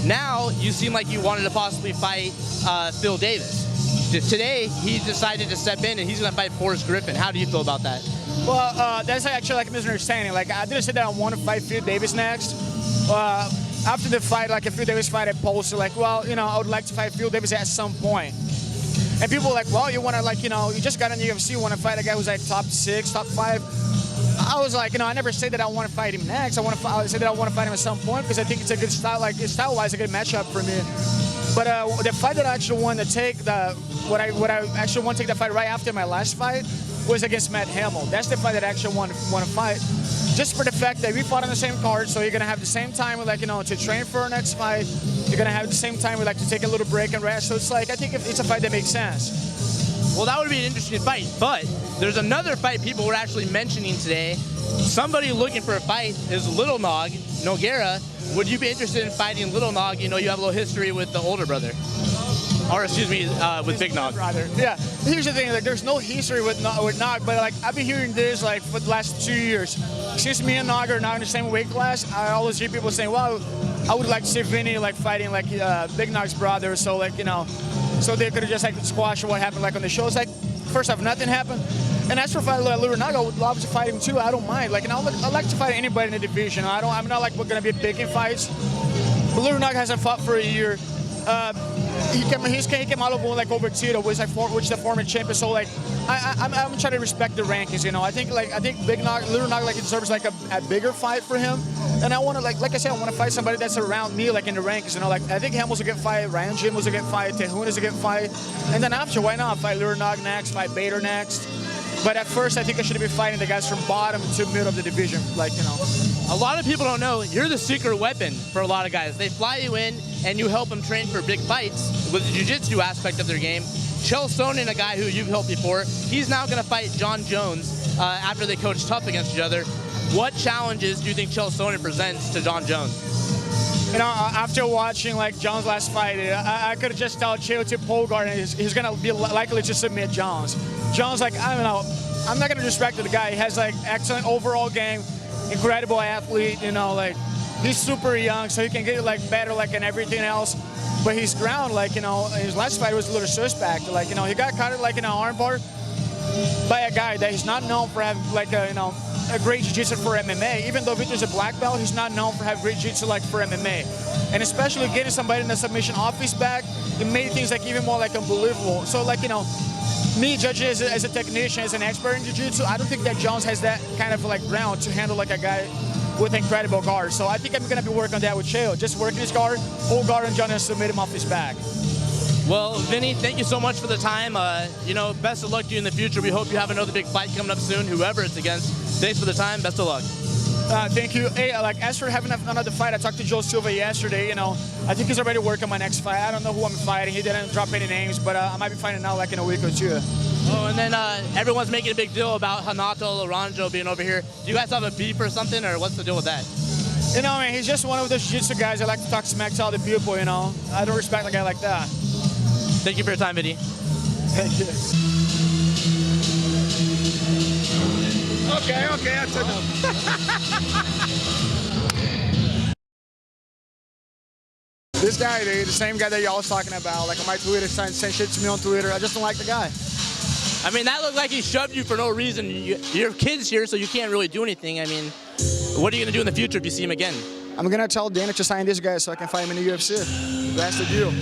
Now you seem like you wanted to possibly fight Phil Davis. Today he decided to step in and he's going to fight Forrest Griffin. How do you feel about that? Well, that's actually like a misunderstanding. Like, I didn't say that I want to fight Phil Davis next. After the fight, like a Phil Davis fight, I posted like, well, you know, I would like to fight Phil Davis at some point. And people were like, well, you want to, like, you know, you just got in the UFC, you want to fight a guy who's like top 6, top 5. I was like, you know, I never said that I want to fight him next. I said that I want to fight him at some point because I think it's a good style, like style-wise, a good matchup for me. But the fight that I actually wanted to take, what I actually want to take that fight right after my last fight was against Matt Hamill. That's the fight that I actually want to fight. Just for the fact that we fought on the same card, so you're gonna have the same time, like, you know, to train for our next fight. You're gonna have the same time, we like to take a little break and rest. So it's like, I think it's a fight that makes sense. Well, that would be an interesting fight, but there's another fight people were actually mentioning today. Somebody looking for a fight is Lil Nog, Nogueira. Would you be interested in fighting Lil Nog? You know, you have a little history with the older brother. Or excuse me, with Big Nog. Yeah, here's the thing, like, there's no history with Nog, but like, I've been hearing this like for the last 2 years. Since me and Nog are now in the same weight class, I always hear people saying, well, I would like to see Vinny like fighting like Big Nog's brother, so like, you know, so they could have just like squashed what happened like on the show. It's like, first off, nothing happened. And as for fighting Lil Nog, I would love to fight him too. I don't mind. Like, and I like to fight anybody in the division. I'm not like we're gonna be picking fights. But Lil Nog hasn't fought for a year. He came out of like over Tito, which is the former champion. So like, I'm trying to respect the rankings. You know, I think Big Nog, Lil Nog, like, it deserves like a bigger fight for him. And I want to like I said, I want to fight somebody that's around me, like in the rankings. You know, like I think Hamill's a good fight, Ryan Jim was a good fight, Tehun is a good fight, and then after, why not fight Lil Nog next, fight Bader next. But at first, I think I should be fighting the guys from bottom to middle of the division, like, you know. A lot of people don't know you're the secret weapon for a lot of guys. They fly you in and you help them train for big fights with the jiu-jitsu aspect of their game. Chael Sonnen, a guy who you've helped before, he's now going to fight Jon Jones after they coach tough against each other. What challenges do you think Chael Sonnen presents to Jon Jones? You know, after watching like Jones' last fight, I could have just told Chael to pull guard and he's going to be likely to submit Jones. Jones, like, I don't know, I'm not going to disrespect the guy. He has like excellent overall game, incredible athlete, you know, like he's super young, so he can get like better like in everything else. But his ground, like, you know, his last fight was a little suspect. Like, you know, he got caught like in an armbar by a guy that he's not known for having like a, you know, a great jiu-jitsu for MMA. Even though Victor's a black belt, he's not known for having great jiu-jitsu like for MMA. And especially getting somebody in the submission off his back, it made things like even more like unbelievable. So like, you know, me judging as a technician, as an expert in jiu-jitsu, I don't think that Jones has that kind of like ground to handle like a guy with incredible guard. So I think I'm gonna be working on that with Chael. Just working his guard, hold guard on John and submit him off his back. Well, Vinny, thank you so much for the time. You know, best of luck to you in the future. We hope you have another big fight coming up soon, whoever it's against. Thanks for the time. Best of luck. Thank you. Hey, like, as for having another fight, I talked to Joe Silva yesterday. You know, I think he's already working my next fight. I don't know who I'm fighting. He didn't drop any names, but I might be fighting now like in a week or two. Oh, and then everyone's making a big deal about Renato Laranja being over here. Do you guys have a beef or something, or what's the deal with that? You know, man, he's just one of those jiu-jitsu guys that like to talk smack to other people, you know. I don't respect a guy like that. Thank you for your time, Vinny. Thank you. Okay, that's enough. This guy, dude, the same guy that y'all was talking about, like on my Twitter, saying shit to me on Twitter. I just don't like the guy. I mean, that looked like he shoved you for no reason. Your kid's here, so you can't really do anything. I mean, what are you going to do in the future if you see him again? I'm going to tell Dana to sign this guy so I can fight him in the UFC. That's the deal.